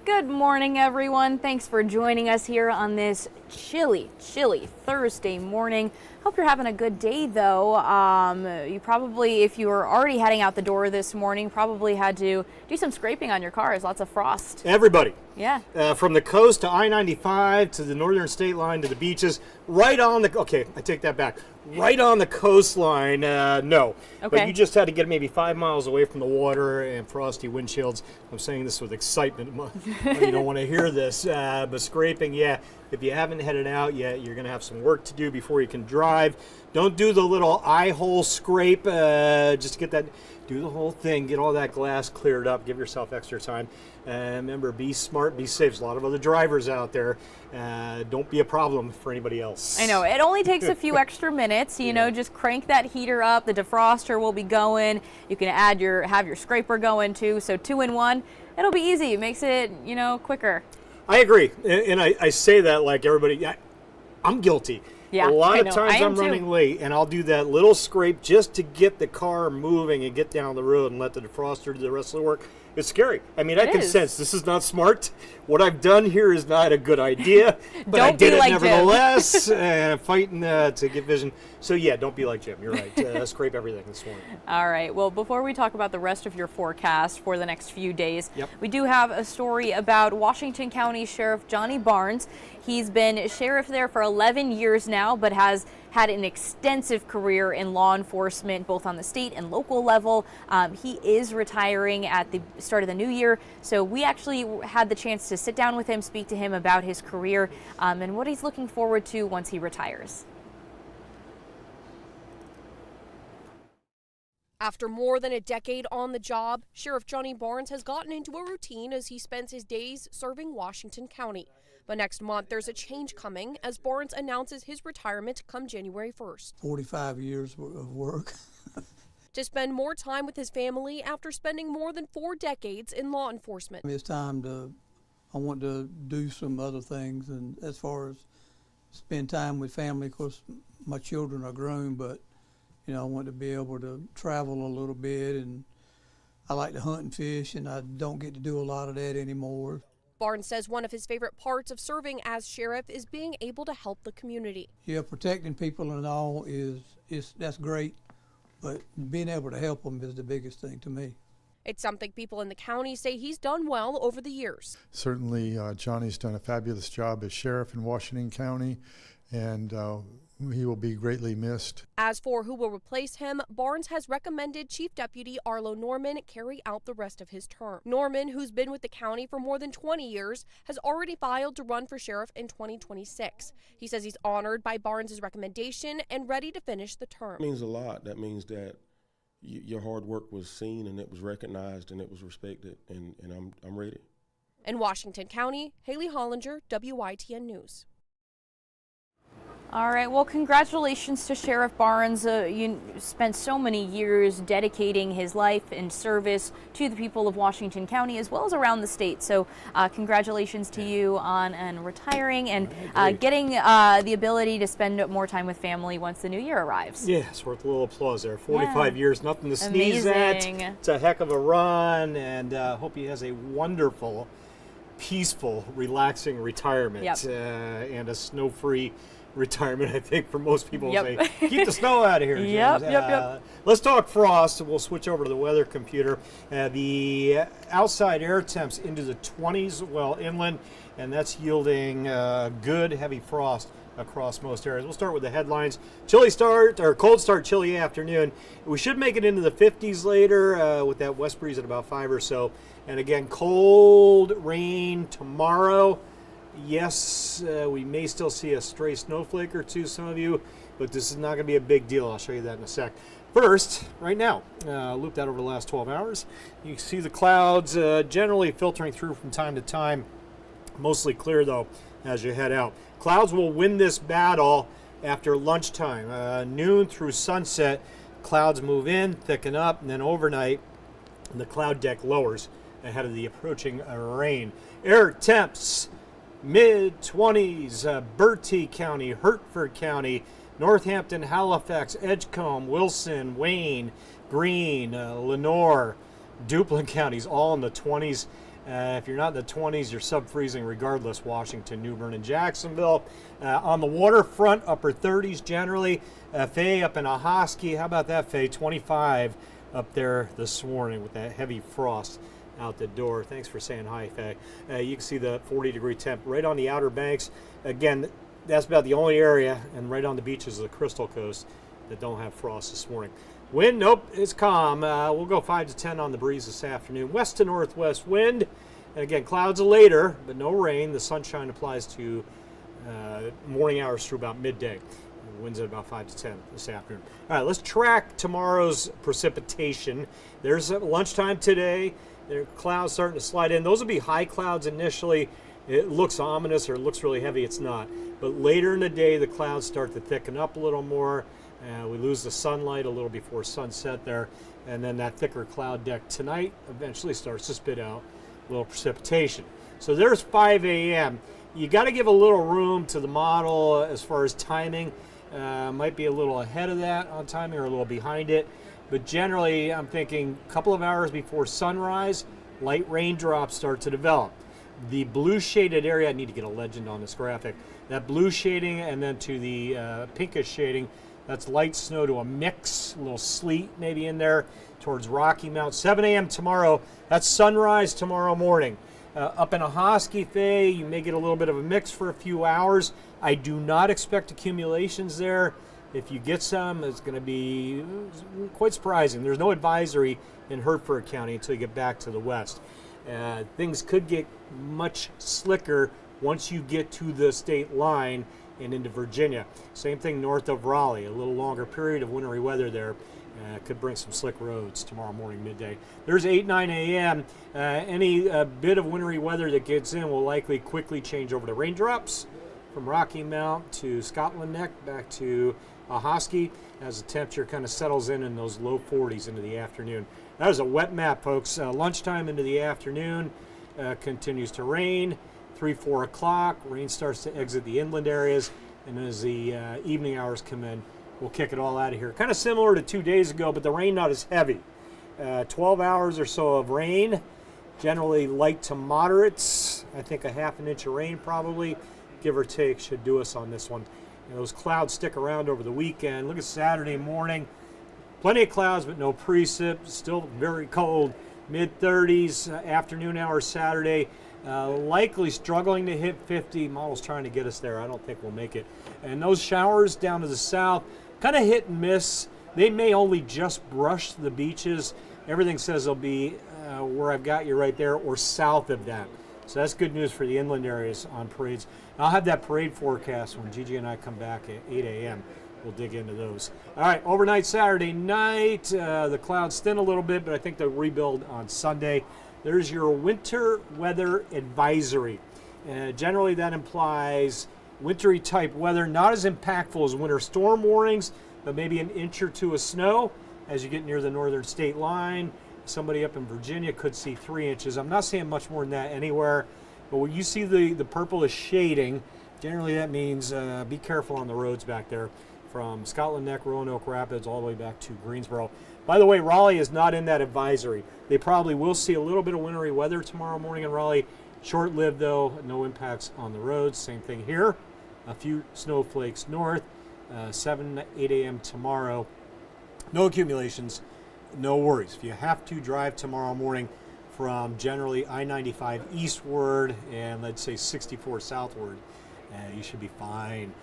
Good morning, everyone. Thanks for joining us here on this chilly Thursday morning. Hope you're having a good day, though. You probably, if you were already heading out the door this morning, probably had to do some scraping on your cars. Lots of frost. Everybody. Yeah. From the coast to I-95 to the northern state line to the beaches, right on the, okay, I take that back. Right on the coastline, no. Okay. But you just had to get maybe 5 miles away from the water and frosty windshields. I'm saying this with excitement. You don't want to hear this. But scraping, yeah, if you haven't headed out yet, you're going to have some work to do before you can drive. Don't do the little eye hole scrape. Just get that, do the whole thing, get all that glass cleared up, give yourself extra time. Remember, be smart, be safe. There's a lot of other drivers out there. Don't be a problem for anybody else. I know, it only takes a few extra minutes, you know, just crank that heater up, the defroster will be going. You can have your scraper going too, so 2 in 1. It'll be easy, it makes it, you know, quicker. I agree, and I say that like everybody, I'm guilty. Yeah, a lot of I know. times I'm running late, and I'll do that little scrape just to get the car moving and get down the road and let the defroster do the rest of the work. It's scary. I mean, I can sense this is not smart. What I've done here is not a good idea, but I did it nevertheless, fighting to get vision. So yeah, don't be like Jim. You're right. Scrape everything this morning. All right. Well, before we talk about the rest of your forecast for the next few days, we do have a story about Washington County Sheriff Johnny Barnes. He's been sheriff there for 11 years now, but has had an extensive career in law enforcement, both on the state and local level. He is retiring at the start of the new year, so we actually had the chance to sit down with him, speak to him about his career and what he's looking forward to once he retires. After more than a decade on the job, Sheriff Johnny Barnes has gotten into a routine as he spends his days serving Washington County. But next month, there's a change coming as Barnes announces his retirement come January 1st. 45 years of work. To spend more time with his family after spending more than 4 decades in law enforcement. It's time I want to do some other things, and as far as spend time with family, of course, my children are grown, but you know, I want to be able to travel a little bit, and I like to hunt and fish, and I don't get to do a lot of that anymore. Barnes says one of his favorite parts of serving as sheriff is being able to help the community. Yeah, protecting people and all that's great, but being able to help them is the biggest thing to me. It's something people in the county say he's done well over the years. Certainly, Johnny's done a fabulous job as sheriff in Washington County, and he will be greatly missed. As for who will replace him, Barnes has recommended Chief Deputy Arlo Norman carry out the rest of his term. Norman, who's been with the county for more than 20 years, has already filed to run for sheriff in 2026. He says he's honored by Barnes' recommendation and ready to finish the term. It means a lot. That means that your hard work was seen and it was recognized and it was respected, and I'm ready. In Washington County, Haley Hollinger, WITN News. All right, well, congratulations to Sheriff Barnes. You spent so many years dedicating his life and service to the people of Washington County as well as around the state. So congratulations to you on retiring and getting the ability to spend more time with family once the new year arrives. Yeah, it's worth a little applause there. 45 years, nothing to sneeze at. It's a heck of a run, and hope he has a wonderful, peaceful, relaxing retirement and a snow-free retirement, I think, for most people. Say, keep the snow out of here, James. Let's talk frost. We'll switch over to the weather computer. The outside air temps into the 20s, well, inland, and that's yielding good, heavy frost across most areas. We'll start with the headlines. Chilly start, or cold start, chilly afternoon. We should make it into the 50s later with that west breeze at about 5 or so. And again, cold rain tomorrow. Yes, we may still see a stray snowflake or two, some of you, but this is not going to be a big deal. I'll show you that in a sec. First, right now, looped out over the last 12 hours. You can see the clouds generally filtering through from time to time. Mostly clear, though, as you head out. Clouds will win this battle after lunchtime. Noon through sunset, clouds move in, thicken up, and then overnight, the cloud deck lowers ahead of the approaching rain. Air temps. Mid-20s, Bertie County, Hertford County, Northampton, Halifax, Edgecombe, Wilson, Wayne, Greene, Lenore, Duplin counties, all in the 20s. If you're not in the 20s, you're sub-freezing regardless. Washington, New Bern, and Jacksonville. On the waterfront, upper 30s generally. Faye up in Ahoskie. How about that, Faye? 25 up there this morning with that heavy frost out the door. Thanks for saying hi, Faye. You can see the 40-degree temp right on the Outer Banks. Again, that's about the only area, and right on the beaches of the Crystal Coast, that don't have frost this morning. Wind, nope, it's calm. We'll go 5 to 10 on the breeze this afternoon. West to northwest wind. And again, clouds later, but no rain. The sunshine applies to morning hours through about midday. The wind's at about 5 to 10 this afternoon. All right, let's track tomorrow's precipitation. There's lunchtime today. There are clouds starting to slide in. Those will be high clouds initially. It looks ominous or it looks really heavy. It's not. But later in the day, the clouds start to thicken up a little more. We lose the sunlight a little before sunset there, and then that thicker cloud deck tonight eventually starts to spit out a little precipitation. So there's 5 a.m. You got to give a little room to the model as far as timing. Might be a little ahead of that on timing or a little behind it, but generally I'm thinking a couple of hours before sunrise, light raindrops start to develop. The blue shaded area, I need to get a legend on this graphic, that blue shading and then to the pinkish shading, that's light snow to a mix, a little sleet maybe in there towards Rocky Mount. 7 a.m. tomorrow, that's sunrise tomorrow morning. Up in Ahoskie, Faye, you may get a little bit of a mix for a few hours. I do not expect accumulations there. If you get some, it's going to be quite surprising. There's no advisory in Hertford County until you get back to the west. Things could get much slicker once you get to the state line and into Virginia. Same thing north of Raleigh. A little longer period of wintry weather there could bring some slick roads tomorrow morning, midday. There's 8, 9 a.m. Any bit of wintry weather that gets in will likely quickly change over to raindrops from Rocky Mount to Scotland Neck back to Ahoskie as the temperature kind of settles in those low 40s into the afternoon. That is a wet map, folks. Lunchtime into the afternoon continues to rain. 3, 4 o'clock, rain starts to exit the inland areas, and as the evening hours come in, we'll kick it all out of here. Kind of similar to 2 days ago, but the rain not as heavy. 12 hours or so of rain, generally light to moderates. I think a half an inch of rain probably, give or take, should do us on this one. Those clouds stick around over the weekend. Look at Saturday morning. Plenty of clouds, but no precip. Still very cold. Mid-30s, afternoon hours Saturday. Likely struggling to hit 50. Model's trying to get us there. I don't think we'll make it. And those showers down to the south, kind of hit and miss. They may only just brush the beaches. Everything says they'll be where I've got you right there or south of that. So that's good news for the inland areas on parades. I'll have that parade forecast when Gigi and I come back at 8 a.m. We'll dig into those. All right, overnight Saturday night, the clouds thin a little bit, but I think they'll rebuild on Sunday. There's your winter weather advisory. Generally, that implies wintry type weather, not as impactful as winter storm warnings, but maybe an inch or two of snow as you get near the northern state line. Somebody up in Virginia could see 3 inches. I'm not seeing much more than that anywhere, but when you see the purplish shading, generally that means be careful on the roads back there from Scotland Neck, Roanoke Rapids, all the way back to Greensboro. By the way, Raleigh is not in that advisory. They probably will see a little bit of wintry weather tomorrow morning in Raleigh. Short-lived, though, no impacts on the roads. Same thing here. A few snowflakes north, 7, 8 a.m. tomorrow. No accumulations, no worries. If you have to drive tomorrow morning from generally I-95 eastward and let's say 64 southward, you should be fine.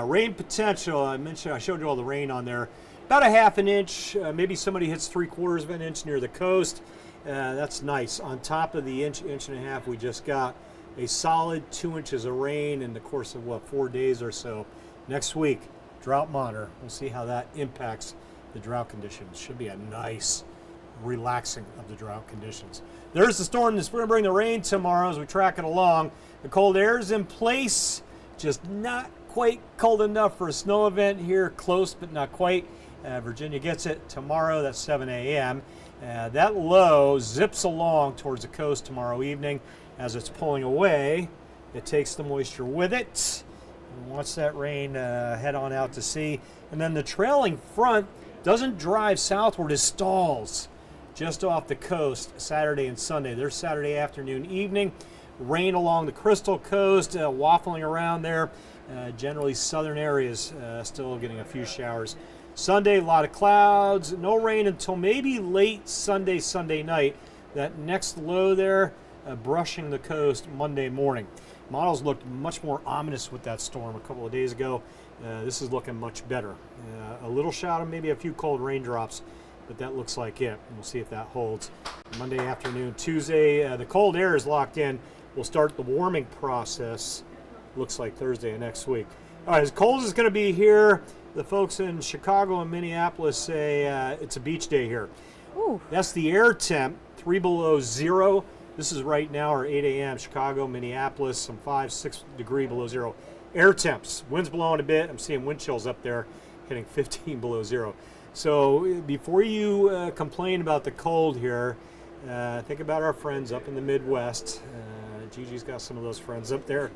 Rain potential, I showed you all the rain on there. About a half an inch, maybe somebody hits 3/4 of an inch near the coast. That's nice. On top of the inch and a half we just got, a solid 2 inches of rain in the course of, 4 days or so. Next week, drought monitor. We'll see how that impacts the drought conditions. Should be a nice relaxing of the drought conditions. There's the storm that's going to bring the rain tomorrow as we track it along. The cold air is in place, just not quite cold enough for a snow event here. Close, but not quite. Virginia gets it tomorrow. That's 7 a.m. That low zips along towards the coast tomorrow evening. As it's pulling away, it takes the moisture with it. And once that rain head on out to sea. And then the trailing front doesn't drive southward, it stalls. just off the coast Saturday and Sunday. There's Saturday afternoon, evening. Rain along the Crystal Coast, waffling around there. Generally southern areas still getting a few showers. Sunday, a lot of clouds. No rain until maybe late Sunday night. That next low there, brushing the coast Monday morning. Models looked much more ominous with that storm a couple of days ago. This is looking much better. A little shot of maybe a few cold raindrops, but that looks like it. We'll see if that holds. Monday afternoon, Tuesday, the cold air is locked in. We'll start the warming process, looks like Thursday of next week. All right, as cold as it's going to be here, the folks in Chicago and Minneapolis say it's a beach day here. Ooh. That's the air temp, 3 below zero. This is right now, or 8 a.m., Chicago, Minneapolis, some 5-6 degree below zero. Air temps, wind's blowing a bit. I'm seeing wind chills up there hitting 15 below zero. So before you complain about the cold here, think about our friends up in the Midwest. Gigi's got some of those friends up there.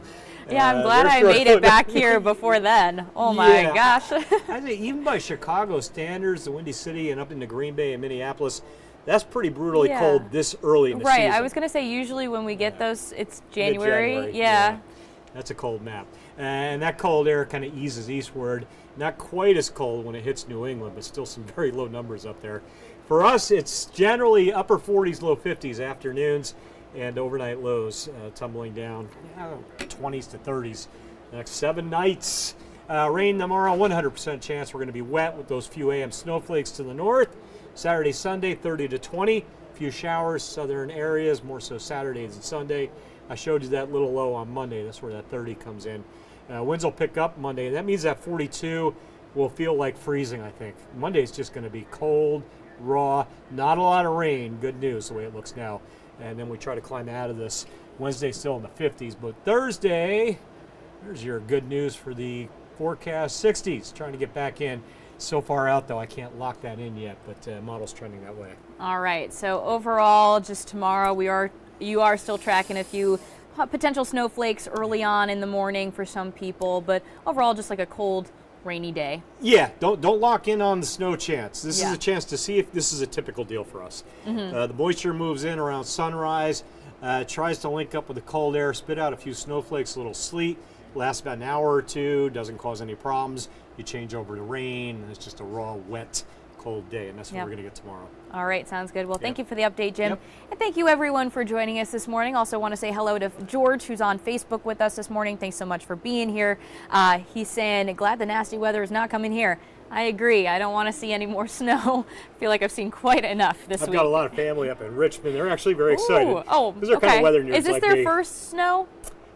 Yeah, I'm glad I made it back here before then. Oh my gosh. I think even by Chicago standards, the Windy City and up into Green Bay and Minneapolis, that's pretty brutally cold this early in the season. Right, I was going to say usually when we get those, it's January. Yeah. That's a cold map. And that cold air kind of eases eastward. Not quite as cold when it hits New England, but still some very low numbers up there. For us, it's generally upper 40s, low 50s afternoons, and overnight lows tumbling down 20s to 30s. Next 7 nights. Rain tomorrow, 100% chance we're going to be wet with those few AM snowflakes to the north. Saturday, Sunday, 30 to 20. Few showers, southern areas, more so Saturdays and Sunday. I showed you that little low on Monday. That's where that 30 comes in. Winds will pick up Monday. That means that 42 will feel like freezing, I think. Monday's just going to be cold, raw, not a lot of rain. Good news the way it looks now. And then we try to climb out of this. Wednesday still in the 50s. But Thursday, there's your good news for the forecast. 60s, trying to get back in. So far out, though, I can't lock that in yet, but model's trending that way. All right, so overall, just tomorrow, you are still tracking a few potential snowflakes early on in the morning for some people, but overall, just like a cold, rainy day. Yeah, don't lock in on the snow chance. This is a chance to see if this is a typical deal for us. The moisture moves in around sunrise, tries to link up with the cold air, spit out a few snowflakes, a little sleet, lasts about an hour or two, doesn't cause any problems. You change over to rain, and it's just a raw, wet, cold day, and that's what we're going to get tomorrow. All right, sounds good. Well, thank you for the update, Jim. And thank you, everyone, for joining us this morning. Also want to say hello to George, who's on Facebook with us this morning. Thanks so much for being here. He's saying, glad the nasty weather is not coming here. I agree. I don't want to see any more snow. I feel like I've seen quite enough this week. I've got a lot of family up in Richmond. They're actually very excited. Oh, these are kind of weather nerds. Is this like their first snow?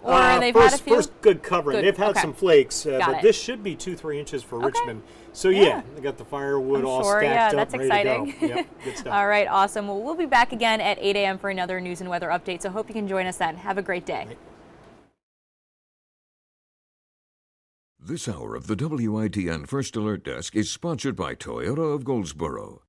Or they've had a few? First good covering. They've had some flakes, but this should be 2-3 inches for Richmond. So they got the firewood all stacked up, that's ready exciting. to go. Yep, good stuff. All right, awesome. Well, we'll be back again at 8 a.m. for another news and weather update. So hope you can join us then. Have a great day. This hour of the WITN First Alert Desk is sponsored by Toyota of Goldsboro.